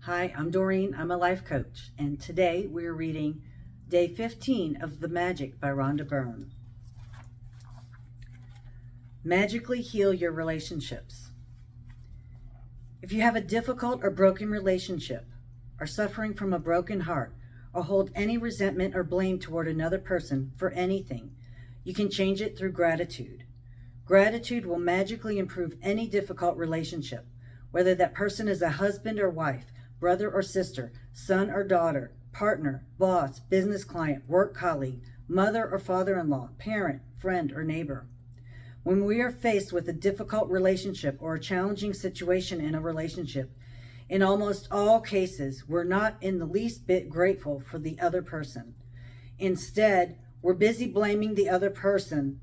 Hi, I'm Doreen. I'm a life coach, and today we're reading Day 15 of The Magic by Rhonda Byrne. Magically heal your relationships. If you have a difficult or broken relationship, are suffering from a broken heart, or hold any resentment or blame toward another person for anything, you can change it through gratitude. Gratitude will magically improve any difficult relationship, whether that person is a husband or wife, brother or sister, son or daughter, partner, boss, business client, work colleague, mother or father-in-law, parent, friend, or neighbor. When we are faced with a difficult relationship or a challenging situation in a relationship, in almost all cases, we're not in the least bit grateful for the other person. Instead, we're busy blaming the other person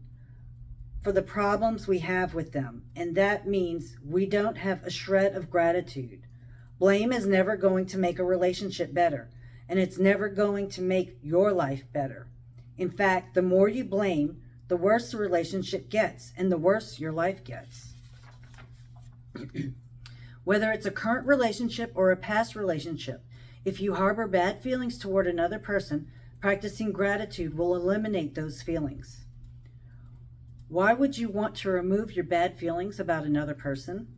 for the problems we have with them, and that means we don't have a shred of gratitude. Blame is never going to make a relationship better, and it's never going to make your life better. In fact, the more you blame, the worse the relationship gets, and the worse your life gets. Whether it's a current relationship or a past relationship, if you harbor bad feelings toward another person, practicing gratitude will eliminate those feelings. Why would you want to remove your bad feelings about another person?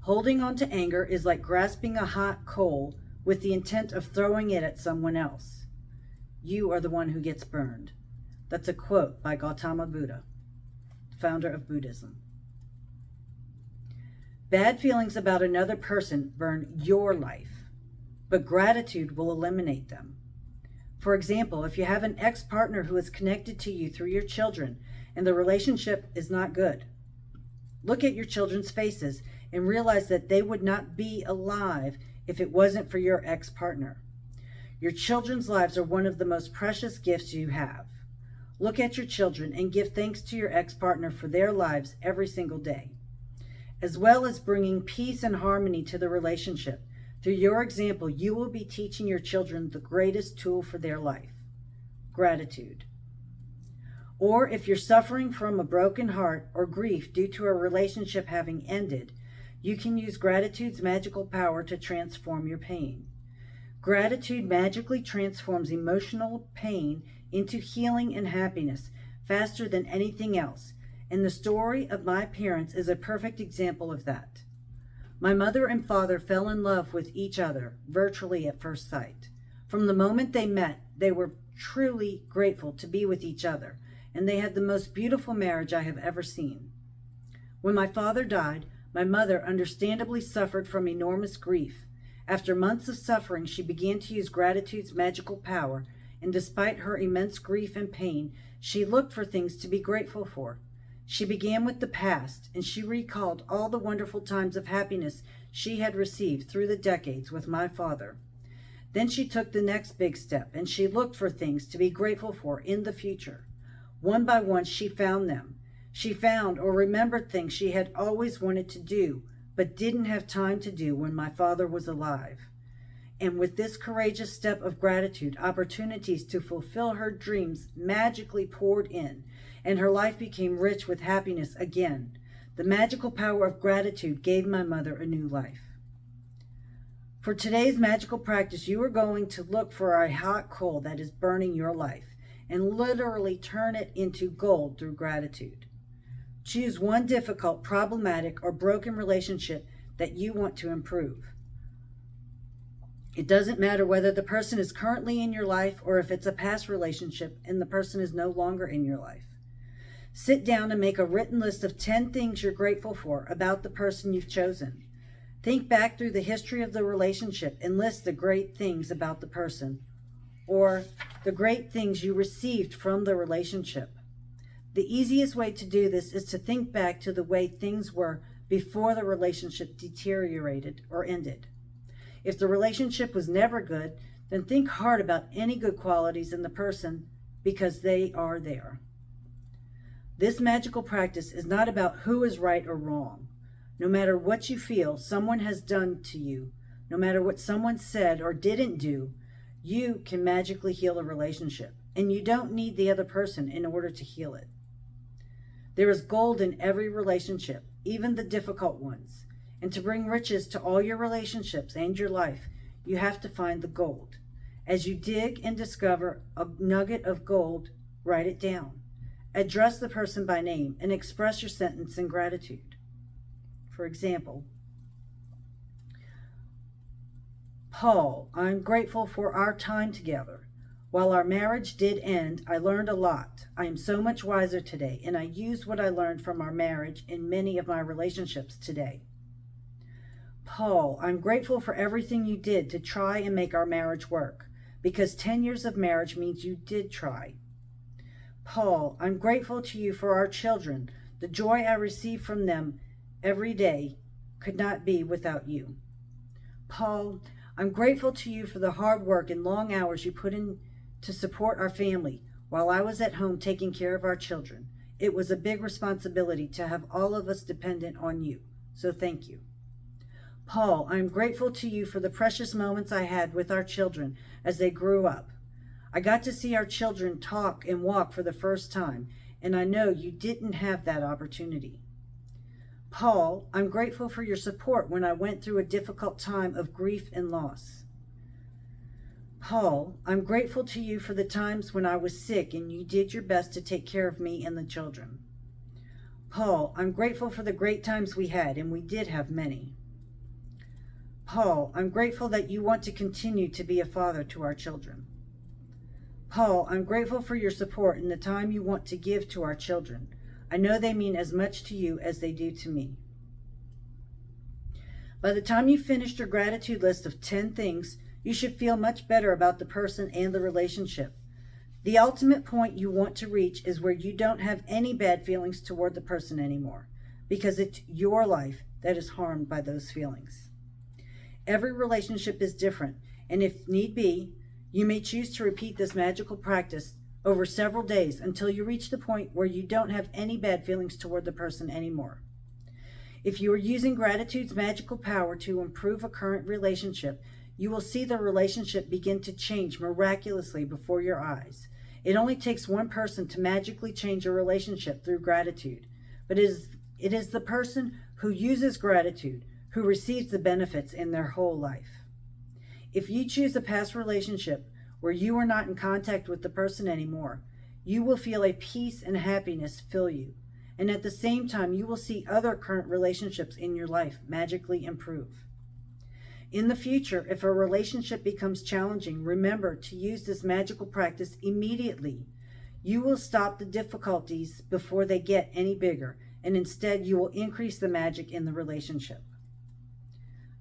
Holding on to anger is like grasping a hot coal with the intent of throwing it at someone else. You are the one who gets burned. That's a quote by Gautama Buddha, founder of Buddhism. Bad feelings about another person burn your life, but gratitude will eliminate them. For example, if you have an ex-partner who is connected to you through your children and the relationship is not good, look at your children's faces and realize that they would not be alive if it wasn't for your ex-partner. Your children's lives are one of the most precious gifts you have. Look at your children and give thanks to your ex-partner for their lives every single day, as well as bringing peace and harmony to the relationship. Through your example, you will be teaching your children the greatest tool for their life: gratitude. Or if you're suffering from a broken heart or grief due to a relationship having ended, you can use gratitude's magical power to transform your pain. Gratitude magically transforms emotional pain into healing and happiness faster than anything else, and the story of my parents is a perfect example of that. My mother and father fell in love with each other virtually at first sight. From the moment they met, they were truly grateful to be with each other, and they had the most beautiful marriage I have ever seen. When my father died, my mother understandably suffered from enormous grief. After months of suffering, she began to use gratitude's magical power, and despite her immense grief and pain, she looked for things to be grateful for. She began with the past, and she recalled all the wonderful times of happiness she had received through the decades with my father. Then she took the next big step, and she looked for things to be grateful for in the future. One by one, she found them. She found or remembered things she had always wanted to do, but didn't have time to do when my father was alive. And with this courageous step of gratitude, opportunities to fulfill her dreams magically poured in, and her life became rich with happiness again. The magical power of gratitude gave my mother a new life. For today's magical practice, you are going to look for a hot coal that is burning your life and literally turn it into gold through gratitude. Choose one difficult, problematic, or broken relationship that you want to improve. It doesn't matter whether the person is currently in your life or if it's a past relationship and the person is no longer in your life. Sit down and make a written list of 10 things you're grateful for about the person you've chosen. Think back through the history of the relationship and list the great things about the person or the great things you received from the relationship. The easiest way to do this is to think back to the way things were before the relationship deteriorated or ended. If the relationship was never good, then think hard about any good qualities in the person because they are there. This magical practice is not about who is right or wrong. No matter what you feel someone has done to you, no matter what someone said or didn't do, you can magically heal a relationship, and you don't need the other person in order to heal it. There is gold in every relationship, even the difficult ones. And to bring riches to all your relationships and your life, you have to find the gold. As you dig and discover a nugget of gold, write it down. Address the person by name and express your sentence in gratitude. For example, Paul, I'm grateful for our time together. While our marriage did end, I learned a lot. I am so much wiser today, and I used what I learned from our marriage in many of my relationships today. Paul, I'm grateful for everything you did to try and make our marriage work, because 10 years of marriage means you did try. Paul, I'm grateful to you for our children. The joy I receive from them every day could not be without you. Paul, I'm grateful to you for the hard work and long hours you put in to support our family while I was at home taking care of our children. It was a big responsibility to have all of us dependent on you, so thank you. Paul, I'm grateful to you for the precious moments I had with our children as they grew up. I got to see our children talk and walk for the first time, and I know you didn't have that opportunity. Paul, I'm grateful for your support when I went through a difficult time of grief and loss. Paul, I'm grateful to you for the times when I was sick and you did your best to take care of me and the children. Paul, I'm grateful for the great times we had, and we did have many. Paul, I'm grateful that you want to continue to be a father to our children. Paul, I'm grateful for your support and the time you want to give to our children. I know they mean as much to you as they do to me. By the time you finished your gratitude list of 10 things, you should feel much better about the person and the relationship. The ultimate point you want to reach is where you don't have any bad feelings toward the person anymore, because it's your life that is harmed by those feelings. Every relationship is different, and if need be, you may choose to repeat this magical practice over several days until you reach the point where you don't have any bad feelings toward the person anymore. If you are using gratitude's magical power to improve a current relationship, you will see the relationship begin to change miraculously before your eyes. It only takes one person to magically change a relationship through gratitude, but it is the person who uses gratitude who receives the benefits in their whole life. If you choose a past relationship where you are not in contact with the person anymore, you will feel a peace and happiness fill you, and at the same time you will see other current relationships in your life magically improve. In the future, if a relationship becomes challenging, remember to use this magical practice immediately. You will stop the difficulties before they get any bigger, and instead you will increase the magic in the relationship.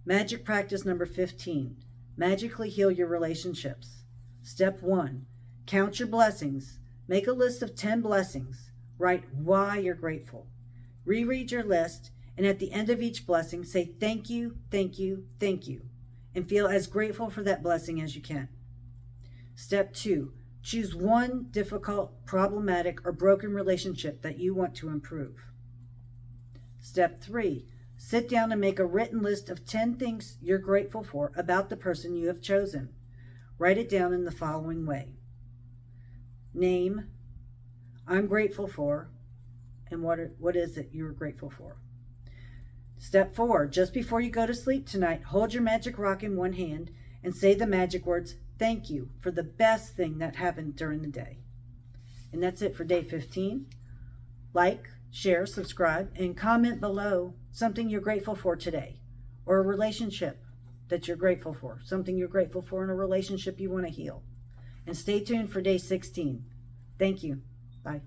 Magic practice number 15. Magically heal your relationships. Step 1. Count your blessings. Make a list of 10 blessings. Write why you're grateful. Reread your list, and at the end of each blessing, say thank you, thank you, thank you, and feel as grateful for that blessing as you can. Step 2. Choose one difficult, problematic, or broken relationship that you want to improve. Step 3. Sit down and make a written list of 10 things you're grateful for about the person you have chosen. Write it down in the following way. Name, I'm grateful for, and what is it you're grateful for. Step 4, just before you go to sleep tonight, hold your magic rock in one hand and say the magic words, thank you, for the best thing that happened during the day. And that's it for day 15. Like, share, subscribe, and comment below something you're grateful for today, or a relationship that you're grateful for, something you're grateful for in a relationship you want to heal. And stay tuned for day 16. Thank you. Bye.